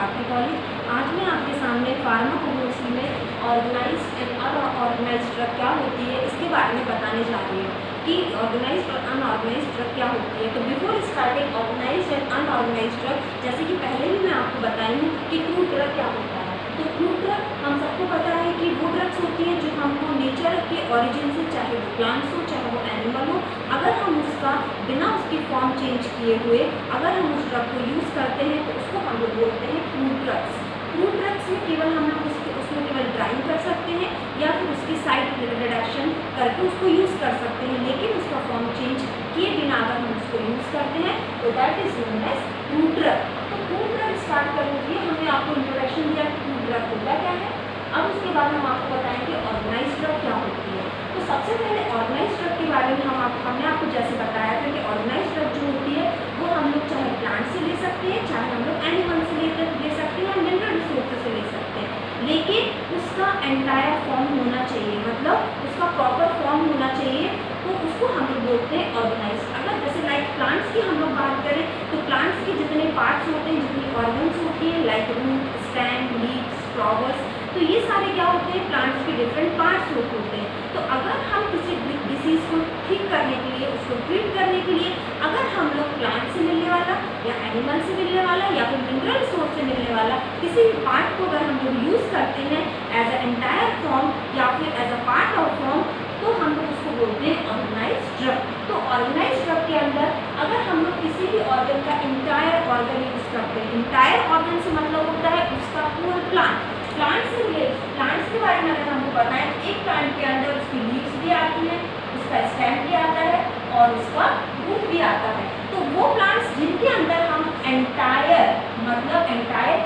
Bharti college. आज मैं आपके सामने फार्माकोगनोसी में ऑर्गेनाइज्ड एंड अनऑर्गेनाइज्ड ड्रग क्या होती है इसके बारे में बताने जा रही हूँ कि ऑर्गेनाइज्ड और अनऑर्गेनाइज्ड ड्रग क्या होती है। तो before starting organised and unorganised drug, जैसे कि पहले भी मैं आपको बताई हूँ कि क्रूड ड्रग क्या होता है। तो क्रूड ड्रग हम सबको पता है कि वो ड्रग्स होती हैं जो हमको नेचर के ओरिजिन से, चाहे वो प्लांट्स हो चाहे वो एनिमल हो, अगर हम उसका बिना उसकी फॉर्म चेंज किए हुए अगर हम उस ड्रग को यूज़ करते हैं तो उसको हम लोग बोलते हैं क्रूड ड्रग्स। क्रूड ड्रग्स में केवल हम लोग उसमें केवल ड्राइंग कर सकते हैं या फिर उसकी साइड रिडक्शन करके उसको यूज़ कर सकते हैं, लेकिन उसका फॉर्म चेंज किए बिना अगर हम उसको यूज़ करते हैं तो that is known as crude drug. तो क्रूड ड्रग स्टार्ट करने के लिए हमने आपको इंट्रोडक्शन दिया कि क्रूड ड्रग होता क्या है। अब उसके बाद हम आपको बताएंगे ऑर्गेनाइज्ड ड्रग क्या होती है। तो सबसे पहले ऑर्गेनाइज्ड ड्रग के बारे में हमने आपको जैसे बताया था कि ऑर्गेनाइज्ड ड्रग जो होती है वो हम लोग चाहे प्लांट से ले सकते हैं, चाहे हम लोग एनिमल से ले सकते हैं, मिनरल रिसोर्सेज से ले सकते हैं, लेकिन उसका एंटायर फॉर्म होना चाहिए, मतलब उसका प्रॉपर फॉर्म होना चाहिए, तो उसको हम लोग बोलते हैं ऑर्गेनाइज्ड। अगर जैसे लाइक प्लांट्स की हम लोग बात करें तो प्लांट्स के जितने पार्ट्स होते हैं, जितनी ऑर्गन्स होती हैं like root, stem, leaves, flowers, तो ये सारे क्या होते हैं प्लांट्स के डिफरेंट पार्ट्स होते हैं। तो अगर हम किसी डिसीज़ को ठीक करने के लिए, उसको ट्रीट करने के लिए अगर हम लोग प्लांट से मिलने वाला या एनिमल से मिलने वाला या फिर मिनरल सोर्स से मिलने वाला किसी भी पार्ट को अगर हम लोग यूज़ करते हैं एज अ एंटायर फॉर्म या फिर as a part of form, तो हम लोग उसको बोलते हैं ऑर्गेनाइज्ड ड्रग। तो ऑर्गेनाइज्ड ड्रग के अंदर अगर हम लोग किसी भी ऑर्गन का इंटायर ऑर्गन यूज़ करते हैं, इंटायर ऑर्गन से मतलब होता है उसका पूरा प्लांट। प्लांट्स के बारे में अगर हमको बताएं तो एक प्लांट के अंदर उसकी लीव्स भी आती है, उसका स्टेम भी आता है और उसका रूट भी आता है। तो वो प्लांट्स जिनके अंदर हम एंटायर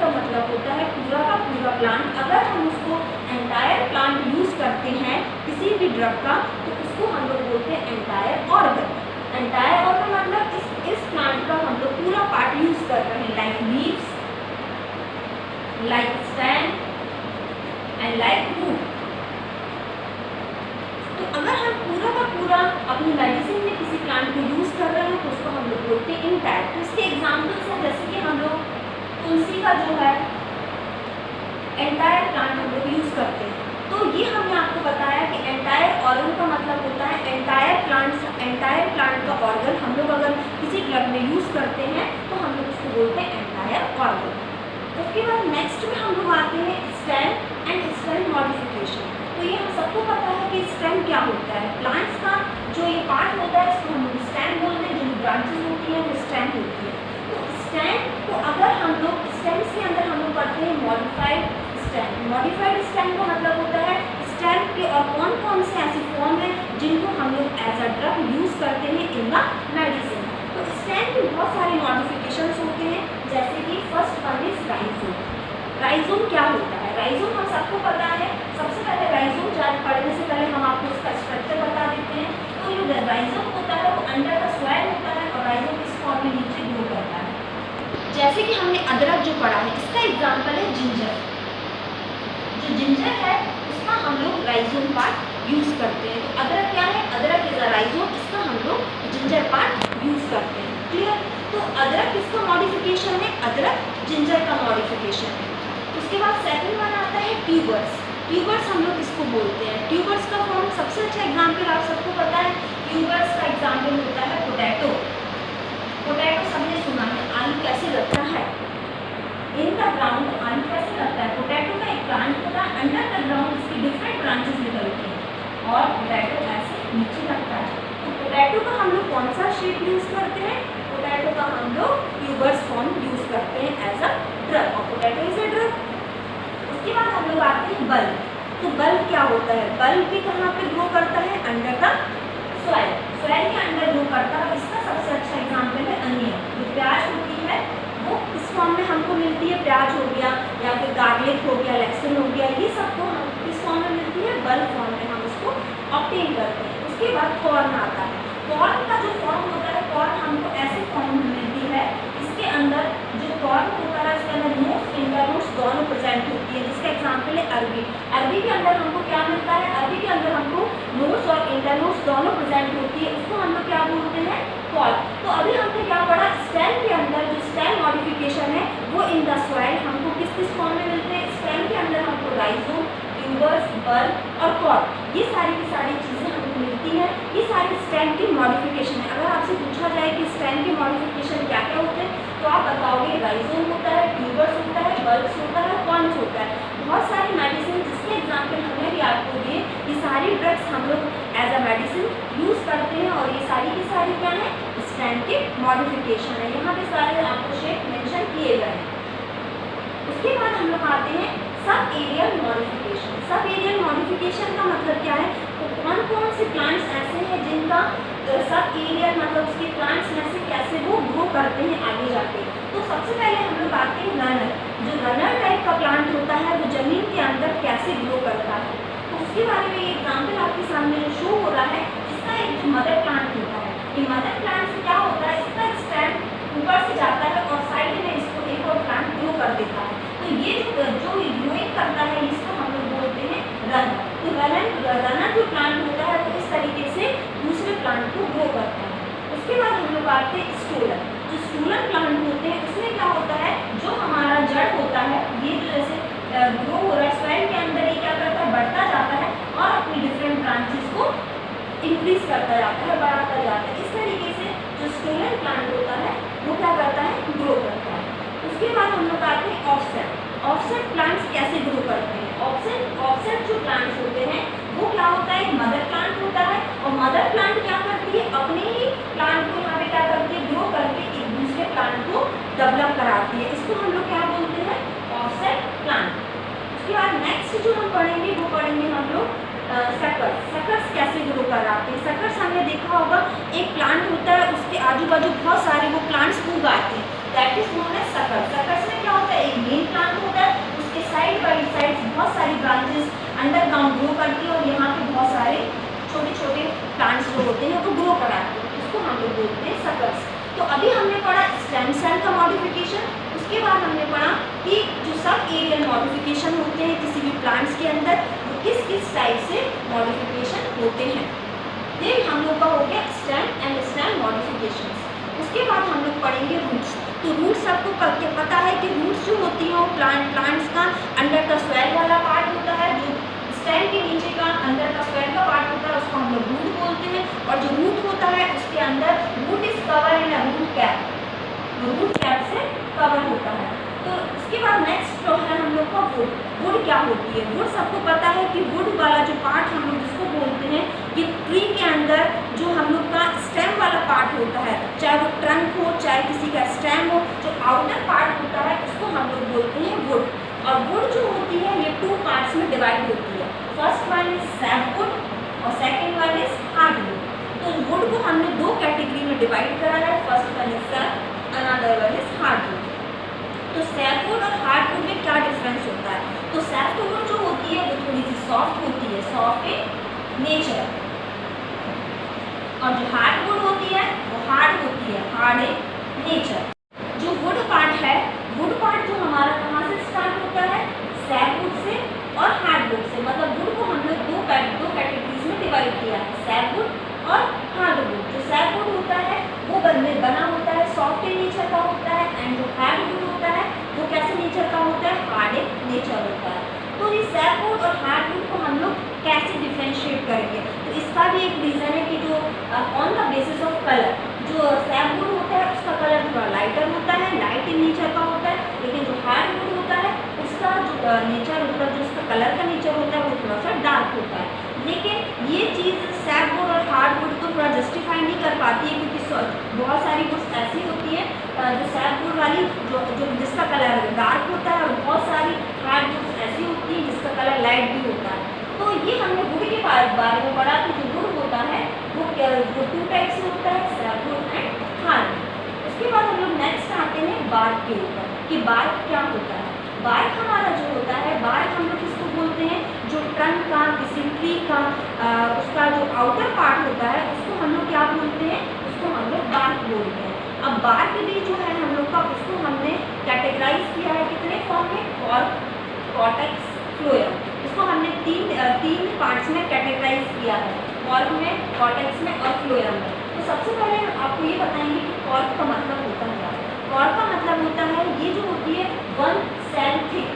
का मतलब होता है पूरा का पूरा प्लांट, अगर हम उसको एंटायर प्लांट यूज़ करते हैं किसी भी ड्रग का तो उसको हम लोग बोलते हैं एंटायर ऑर्गन। एंटायर ऑर्गन मतलब इस प्लांट का हम लोग पूरा पार्ट यूज़ कर रहे हैं, like leaves, like stem and like root. तो अगर हम पूरा का पूरा अपनी मेडिसिन में किसी प्लांट को यूज़ कर रहे हैं तो उसको हम लोग बोलते हैं इंटायर। तो इसके एग्जाम्पल्स हैं जैसे कि हम लोग तुलसी का जो है एंटायर प्लांट हम लोग यूज़ करते हैं। तो ये हमने आपको बताया कि एंटायर ऑर्गन का मतलब होता है एंटायर प्लांट का ऑर्गन हम लोग अगर किसी ड्रग में यूज़ करते हैं तो हम लोग उसको बोलते हैं एंटायर ऑर्गन। उसके बाद नेक्स्ट में हम लोग आते हैं स्टेम एंड स्टेम मॉडिफिकेशन। तो ये हम सबको पता है कि स्टेम क्या होता है। प्लांट्स का जो ये पार्ट होता है इसको हम लोग स्टेम बोलते हैं, जो ब्रांचेस होती हैं वो स्टेम होती है। तो स्टेम को अगर हम लोग स्टेम्स के अंदर हम लोग पढ़ते हैं मॉडिफाइड स्टेम। मॉडिफाइड स्टेम का मतलब होता है स्टेम के और कौन कौन से ऐसी फॉर्म है जिनको हम लोग एज अ ड्रग यूज़ करते हैं इन द मेडिसिन। तो स्टेम के बहुत सारे मॉडिफिकेशंस होते हैं, जैसे कि first one is rhizome. Rhizome क्या होता है? राइजोम हम सबको पता है। सबसे पहले राइजोम पढ़ने से पहले हम आपको उसका स्ट्रक्चर बता देते हैं। तो जो राइजोम होता है वो अंडर का सॉइल होता है और राइजोम इस फॉर्म में नीचे ग्रो करता है। जैसे कि हमने अदरक जो पढ़ा है इसका एग्जाम्पल है जिंजर। जो जिंजर है उसका हम लोग राइजोम पार्ट यूज़ करते हैं। तो अदरक क्या है? अदरक इज अ राइजोम, इसका हम लोग जिंजर पार्ट यूज़ करते हैं। क्लियर? तो अदरक किसका मॉडिफिकेशन है? अदरक जिंजर का मॉडिफिकेशन है। उसके बाद सेकंड वन आता है ट्यूबर्स। ट्यूबर्स हम लोग किसको बोलते हैं? ट्यूबर्स का फॉर्म सबसे अच्छा एग्जाम्पल आप सबको पता है, ट्यूबर्स का एग्जाम्पल होता है पोटैटो। पोटैटो सबने सुना है, आलू कैसे लगता है इन द ग्राउंड, आलू कैसे लगता है? पोटैटो का एक प्लांट होता है अंडर द ग्राउंड, इसकी डिफरेंट ब्रांचेस निकलती हैं और पोटैटो ऐसे नीचे लगता है। तो पोटैटो का हम लोग कौन सा शेप यूज़ करते हैं? पोटैटो का हम लोग ट्यूबर्स फॉर्म यूज़ करते हैं एज अ ड्रग और पोटैटो इज अ ड्रग। उसके बाद हम लोग आते हैं बल्ब। तो बल्ब क्या होता है? बल्ब भी कहाँ पे ग्रो करता है? अंडर द सॉइल, सॉइल के अंदर ग्रो करता है। इसका सबसे अच्छा एग्जाम्पल है अनियन। जो प्याज होती है वो इस फॉर्म में हमको मिलती है, प्याज हो गया या फिर गार्लिक हो गया, लहसुन हो गया, ये सबको हम किस फॉर्म में मिलती है? बल्ब फॉर्म में हम इसको ऑब्टेन करते हैं। उसके बाद कॉर्न आता है। कॉर्न का जो फॉर्म होता है, कॉर्न हमको ऐसे फॉर्म में मिलती है, इसके अंदर जो कॉर्न होता है इसके अंदर नोट्स इंटरनोट्स दोनों प्रेजेंट होती है। जिसका एग्जाम्पल है अरबी। अरबी के अंदर हमको क्या मिलता है? अरबी के अंदर हमको नोट्स और इंटरनोट्स दोनों प्रेजेंट होती है, उसको हम लोग क्या बोलते हैं? कॉल। तो अभी हमने क्या पढ़ा? स्टेम के अंदर जो स्टेम मॉडिफिकेशन है वो इन द सॉइल हमको किस फॉर्म में मिलते हैं? स्टेम के अंदर हमको राइजोम, ट्यूबर्स, बल्ब और कॉर्ड, ये सारी की सारी चीज़ें हमको मिलती हैं। ये सारी स्टेम की मॉडिफिकेशन है। अगर आपसे पूछा जाए कि स्टेम के मॉडिफिकेशन क्या क्या होते हैं, तो आप बताओगे राइजोम होता है, ट्यूबर्स होता है, बल्ब्स होता है, कॉर्न्स होता है। बहुत सारी मेडिसिन जिसके एग्जाम्पल हमने भी आपको दिए, ये सारी ड्रग्स हम लोग एज अ मेडिसिन यूज़ करते हैं और ये सारी की सारी क्या है? स्टेम के मॉडिफिकेशन है। यहाँ पे सारे आपको शेप मेंशन किए गए हैं। उसके बाद हम लोग आते हैं सब एरियल मॉडिफिकेशन। सब एरियल मॉडिफिकेशन का मतलब क्या है? तो कौन कौन से प्लांट्स ऐसे हैं जिनका सब एरियल मतलब उसके प्लांट्स में से कैसे वो ग्रो करते हैं आगे जाके। तो सबसे पहले हम लोग आते हैं रनर। जो रनर टाइप का प्लांट होता है वो जमीन के अंदर कैसे ग्रो करता है, तो उसके बारे में एग्जाम्पल आपके सामने शो हो रहा है। इसका एक मदर प्लांट होता है। ये मदर प्लांट से क्या होता है? इसका स्टेम ऊपर से जाता है और साइड में इसको एक और प्लांट ग्रो कर देता है। तो ये जो ग्रोइंग करता है इसको हम लोग बोलते हैं रनर। तो रनर जो प्लांट होता है वो इस तरीके से दूसरे प्लांट को ग्रो करता है। उसके बाद हम लोग आते हैं स्टूलर। जो स्टूलर प्लांट होते हैं उसमें क्या होता है? जो हमारा जड़ होता है ये जो जैसे ग्रो हो रहा है सॉइल के अंदर, ये क्या करता है? बढ़ता जाता है और अपनी डिफरेंट ब्रांचेस को इंक्रीज करता जाता है, बढ़ाता जाता है। इस तरीके से जो स्टूलर प्लांट होता है वो क्या करता है? ग्रो करता है। उसके बाद हम लोग आते हैं ऑफसेट। ऑफसेट प्लांट्स कैसे ग्रो करते हैं? ऑफसेट जो प्लांट्स होते हैं वो क्या होता है? मदर प्लांट होता है और मदर प्लांट क्या करती है? अपने ही प्लांट को यहाँ पे क्या करती है? ग्रो करके एक दूसरे प्लांट को डेवलप कराती है। इसको हम लोग क्या बोलते हैं? Offset plant. उसके बाद नेक्स्ट जो हम पढ़ेंगे वो पढ़ेंगे हम लोग सकर्स। सकर्स कैसे ग्रो कराते हैं? सकर्स हमने देखा होगा एक प्लांट होता है उसके आजू बाजू बहुत सारे वो प्लांट्स उग आते हैं, that is known as suckers. Suckers में क्या होता है? एक मेन प्लांट होता है, उसके साइड बाई साइड बहुत सारी ब्रांचेस अंडरग्राउंड ग्रो करती है और यहाँ पे बहुत सारे छोटे छोटे प्लांट्स जो होते हैं वो ग्रो कराते हैं। इसको हम लोग बोलते हैं सकर्स। तो अभी हमने पढ़ा स्टेम सेल का मॉडिफिकेशन। उसके बाद हमने पढ़ा कि जो सब एरियल मॉडिफिकेशन होते हैं किसी भी प्लांट्स के अंदर वो किस किस टाइप से मॉडिफिकेशन होते हैं। ये हम लोग का हो गया स्टेम एंड स्टेम मॉडिफिकेशन। उसके बाद हम लोग पढ़ेंगे रूट्स। तो रूट्स आपको पता है कि रूट्स जो होती हैं वो प्लांट्स का अंडर का सॉइल वाला पार्ट होता है, जो स्टेम के नीचे का अंदर का सॉइल का पार्ट होता है उसको हम लोग रूट बोलते हैं। और जो रूट होता है उसके अंदर root is cover in a root cap, root cap से कवर होता है। तो इसके बाद नेक्स्ट जो है हम लोग का वुड। वुड क्या होती है? वुड सबको पता है कि वुड वाला जो पार्ट हम लोग जिसको बोलते हैं कि ट्री के अंदर जो हम लोग का स्टेम वाला पार्ट होता है, चाहे वो ट्रंक हो चाहे किसी का स्टेम हो, जो आउटर पार्ट होता है उसको हम लोग बोलते हैं वुड। और वुड जो होती है ये 2 पार्ट्स में डिवाइड होती है। फर्स्ट वन इज सैपवुड और सेकेंड वन इज हार्डवुड। तो वुड को हमने 2 कैटेगरी में डिवाइड करा है, first one is SAP, another one is hardwood. तो सैपवुड और हार्डवुड में क्या डिफरेंस होता है? तो सैपवुड जो होती है वो थोड़ी सी सॉफ्ट होती है, सॉफ्ट इन नेचर, और जो हार्डवुड होती है वो हार्ड होती है, हार्ड इन नेचर। जो वुड पार्ट है, वुड पार्ट जो हमारा कहाँ से स्टार्ट होता है? सैपवुड से और हार्डवुड से। मतलब वुड को हम लोग 2 कैटेगरीज में डिवाइड किया है, सैपवुड और हार्डवुड। जो सैपवुड होता है वो बना होता है सॉफ्ट इन नेचर का होता है, एंड जो हार्डवुड होता है वो कैसे नेचर का होता है? हार्ड इन नेचर होता है। तो इस सैपवुड और हार्डवुड को हम लोग कैसे डिफ्रेंशिएट करेंगे? तो इसका भी एक रीज़न है कि जो on the basis of colour, जो सैपवुड होता है उसका कलर थोड़ा लाइटर होता है, लाइट इन नेचर का होता है, लेकिन जो हार्डवुड होता है उसका जो नेचर होता है, जो उसका कलर का नेचर होता है वो थोड़ा सा डार्क होता है। लेकिन ये चीज़ सैपवुड और हार्डवुड को थोड़ा जस्टिफाई नहीं कर पाती है, क्योंकि बहुत सारी बुक्स ऐसी होती है जो सैपवुड वाली जो जिसका कलर डार्क होता है, और बहुत सारी हार्डवुड ऐसी होती है जिसका कलर लाइट भी होता है। तो ये हमने वुड के बारे में पढ़ा कि जो वुड होता है वो 2 टाइप से होता है, सैपवुड एंड हार्डवुड। उसके बाद हम लोग नेक्स्ट आते हैं बार्क के ऊपर कि बार्क क्या होता है। बार्क हमारा जो होता है, बार्क हम लोग किसको बोलते हैं? जो ट्रंक का, किसी ट्री का उसका जो आउटर पार्ट होता है उसको हम लोग क्या बोलते हैं? उसको हम लोग बार्क बोलते हैं। अब बार्क भी जो है हम लोग का उसको हमने कैटेगराइज किया है कितने फॉर्म में? Cork, cortex, phloem. इसको हमने तीन पार्ट्स में कैटेगराइज किया है, कॉर्क में, कॉर्टेक्स में और फ्लोएम में। तो सबसे पहले आपको ये बताएंगे कि कॉर्क का मतलब होता है क्या। कॉर्क का मतलब होता है ये जो होती है 1 सेल थिक,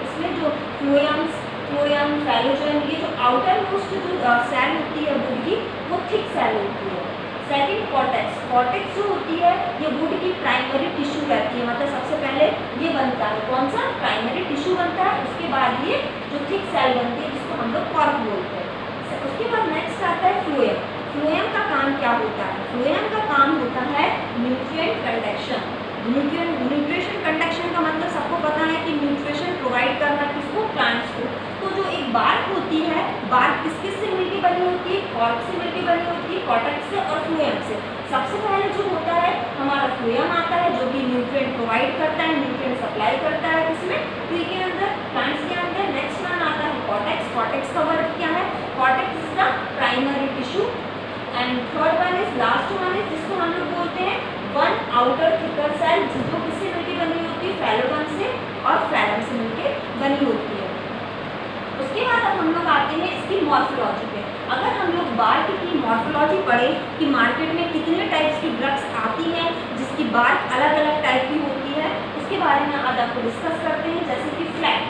सेल होती है वुड की, वो थिक सेल होती है। सेकंड कॉर्टेक्स, कॉर्टेक्स जो होती है ये वुड की प्राइमरी टिश्यू रहती है, मतलब सबसे पहले ये बनता है, कौन सा, प्राइमरी टिश्यू बनता है, उसके बाद ये जो थिक सेल बनती है जिसको हम लोग कॉर्क बोलते हैं। उसके बाद नेक्स्ट आता है फ्लोएम। फ्लोएम का काम क्या होता है, फ्लोएम का काम होता है न्यूट्रिएंट कंडक्शन। न्यूट्रिशन कंडक्शन का मतलब सबको पता है कि न्यूट्रिशन प्रोवाइड करना किसको, प्लांट्स को। तो जो एक बार्क होती है, बार्क किस किस से मिलकर बनी होती है, कॉर्क से मिलकर बनी होती है, कॉर्टेक्स से और फ्लोएम से। सबसे पहले जो होता है हमारा फ्लोएम आता है जो कि न्यूट्रिएंट प्रोवाइड करता है, न्यूट्रिएंट सप्लाई करता है किसमें, ट्री के अंदर, प्लांट्स के अंदर। नेक्स्ट वन आता है कॉर्टेक्स। कॉर्टेक्स का वर्क क्या है, cortex is the primary tissue. And third one is, last one is जिसको हम लोग बोलते हैं वन आउटर थिकर सेल, जो किससे मिलकर बनी होती है, फैलोगन से और फ्लैरम से मिलकर बनी होती है। उसके बाद अब हम लोग आते हैं इसकी मॉर्फोलॉजी पे। अगर हम लोग बार्क की मॉर्फोलॉजी पढ़ें कि मार्केट में कितने टाइप्स की ड्रग्स आती हैं जिसकी बार्क अलग अलग टाइप की होती है, इसके बारे में आज आपको डिस्कस करते हैं। जैसे कि फ्लैट,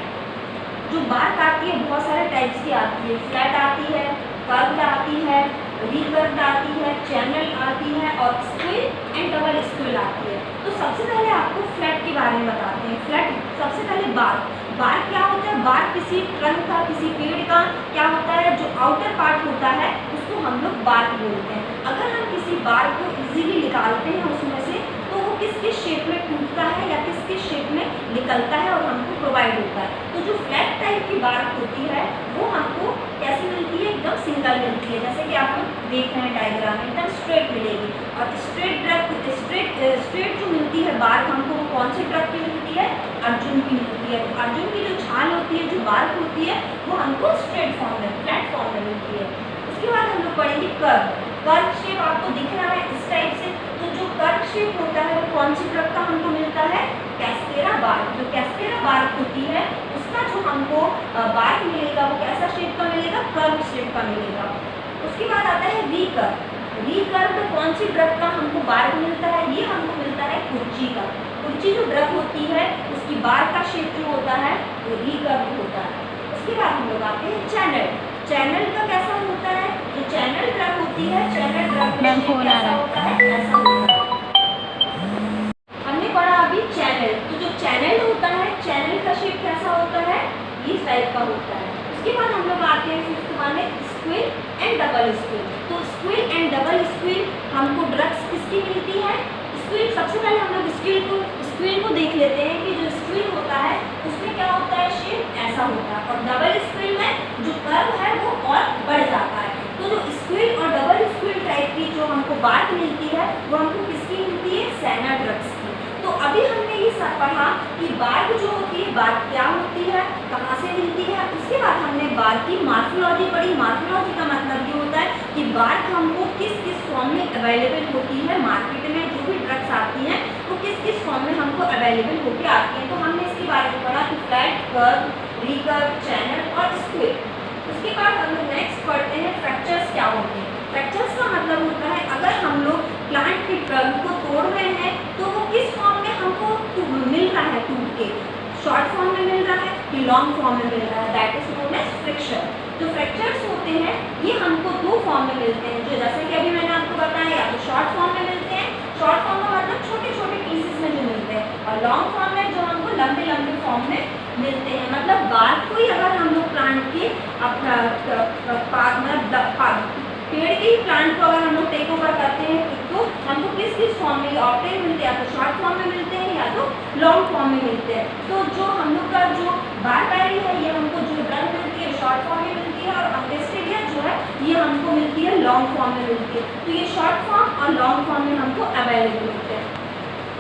जो बार्क आती है बहुत सारे टाइप्स की आती है, फ्लैट आती है, कर्व्ड आती है, रिकर्व्ड आती है, चैनल आती है और स्क्विल एंड डबल स्क्विल आती है। तो सबसे पहले आपको फ्लैट के बारे में बताते हैं। फ्लैट, सबसे पहले बार्क। बार्क क्या होता है, बार्क किसी ट्रंक का, किसी पेड़ का क्या होता है, जो आउटर पार्ट होता है उसको हम लोग बार्क बोलते हैं। अगर हम किसी बार्क को इजीली निकालते हैं उसमें से, तो वो किस किस शेप में टूटता है या किस किस शेप में निकलता है और हमको प्रोवाइड होता है। तो जो फ्लैट टाइप की बार्क होती है वो हमको कैसी मिलती है, एकदम सिंगल मिलती है, जैसे कि आप लोग देख रहे हैं डायग्राम में, एकदम स्ट्रेट मिलेगी। और स्ट्रेट जो मिलती है बार्क हमको, वो कौन से ड्रग की मिलती है, अर्जुन की मिलती है। अर्जुन की जो छाल होती है, जो बार्क होती है, वो हमको स्ट्रेट फॉर्म में, फ्लैट फॉर्म में मिलती है। उसके बाद हम लोग पढ़ेंगे कर्व। कर्व शेप आपको दिख रहा है इस टाइप से, तो जो कर्व शेप होता है वो कौन सी ड्रग का हमको मिलता है, कैस्पेरा बार्क। जो कैस्पेरा बार्क होती है उसका जो हमको बार्क मिलेगा वो कैसा शेप का मिलेगा, कर्व शेप का मिलेगा। उसके बाद आता है रिकर्व। रिकर्व कौन सी ड्रग का हमको बार्क मिलता है, ये हमको मिलता है कुर्ची का। कुर्ची जो ड्रग होती है उसकी बार्क का शेप जो होता है वो रिकर्व होता है। उसके बाद हम लोग आते हैं चैनल। चैनल का कैसा होता है, जो चैनल ड्रग होती है, चैनल ड्रग में कैसा होता है, ऐसा होता है। हमने पढ़ा अभी चैनल, तो जो चैनल होता है, चैनल का शेप कैसा होता है, इस टाइप का होता है। उसके बाद हम लोग आते हैं फिफ्थ वन है स्क्विल एंड डबल स्क्विल। तो स्क्विल एंड डबल स्क्विल हमको ड्रग्स किसकी मिलती है, स्क्विल। सबसे पहले हम लोग स्क्विल को देख लेते हैं कि जो स्क्विल होता है उसमें क्या होता है, शेप ऐसा होता है, और डबल स्क्विल में जो कर्व है वो और बढ़ जाता है। तो जो स्क्विल और डबल स्क्विल टाइप की जो हमको बार्क मिलती है वो हमको किसकी मिलती है, सैना ड्रग्स की। तो अभी हमने ये सब पढ़ा कि बार्क जो होती है, बार्क क्या होती है, कहाँ से मिलती है। उसके बाद हमने बार्क की मॉर्फोलॉजी पढ़ी। मॉर्फोलॉजी का मतलब ये होता है कि बार्क हमको किस किस फॉर्म में अवेलेबल होती है, मार्केट में जो भी ड्रग्स आती हैं वो किस किस फॉर्म में हमको अवेलेबल होकर आती हैं। तो हमने इसके बारे में पढ़ा कि फ्लैट, कर्व, रिकर्व, चैनल और स्क्विल। उसके बाद हम लोग नेक्स्ट पढ़ते हैं फ्रैक्चर्स क्या होते हैं। फ्रैक्चर्स का मतलब होता है अगर हम लोग प्लांट के ट्रंक को तोड़ रहे हैं तो वो किस फॉर्म में हमको मिल रहा है, टूट के शॉर्ट फॉर्म में मिल रहा है कि लॉन्ग फॉर्म में मिल रहा है, that is known as fracture. जो फ्रैक्चर्स होते हैं ये हमको दो फॉर्म में मिलते हैं, जो जैसे कि अभी मैंने आपको बताया, या तो शॉर्ट फॉर्म में मिलते हैं, शॉर्ट फॉर्म का मतलब छोटे छोटे पीसेस में जो मिलते हैं, और लॉन्ग फॉर्म में जो हमको लंबे लंबे फॉर्म में मिलते हैं। मतलब बार्क को ही अगर हम लोग प्लांट के अपना पेड़ के ही प्लांट को अगर हम लोग टेक ओवर करते हैं तो हमको किस किस फॉर्म में ऑप्टेन मिलते हैं, या तो शॉर्ट फॉर्म में मिलते हैं या तो लॉन्ग फॉर्म में मिलते हैं। तो जो हम लोग का जो बार्क आई है ये हमको जो ड्रग मिलती है शॉर्ट फॉर्म में मिलती है, और अंगेस्टेरिया जो है ये हमको मिलती है लॉन्ग फॉर्म में मिलती है। तो ये शॉर्ट फॉर्म और लॉन्ग फॉर्म में हमको अवेलेबल होते हैं।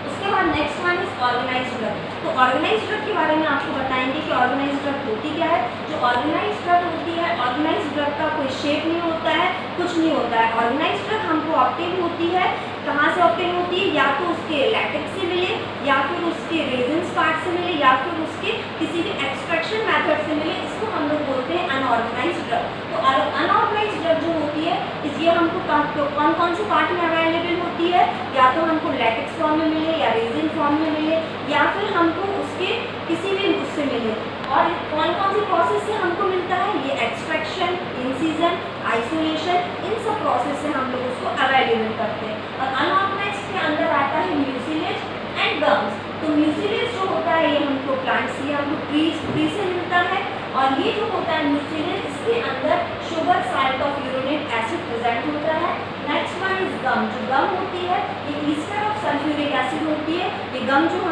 उसके बाद next one is organised drug. तो ऑर्गेनाइज्ड ड्रग के बारे में आपको बताएंगे कि ऑर्गेनाइज्ड ड्रग होती क्या है। जो ऑर्गेनाइज्ड ड्रग होती है, ऑर्गेनाइज्ड ड्रग का कोई शेप नहीं होता है, कुछ नहीं होता है। ऑर्गेनाइज्ड ड्रग हमको ऑब्टेन होती है, कहाँ से ऑब्टेन होती है, या तो उसके लैटेक्स से मिले, या फिर उसके रेजिन्स पार्ट से मिले, या फिर उसके किसी भी एक्सट्रैक्शन मेथड से मिले। इसको हम लोग बोलते हैं अनऑर्गेनाइज्ड ड्रग। तो अनऑर्गेनाइज्ड ड्रग जो होती है इसलिए हमको कौन कौन से पार्ट में अवेलेबल होती है, या तो हमको लैटेक्स फॉर्म में मिले, या रेजिन फॉर्म में मिले, या फिर हमको उसके किसी भी उससे मिले। और कौन कौन सी प्रोसेस से हमको मिलता है, ये एक्सट्रैक्शन, इंसिजन, हमको ट्री से मिलता है। और ये जो होता है म्यूसिलिन, इसके अंदर sugar salt of Euronet acid present होता है। नेक्स्ट वन इज गम, जो गम होती है ये ईस्टर ऑफ सल्फ्यूरिक एसिड होती है। ये गम जो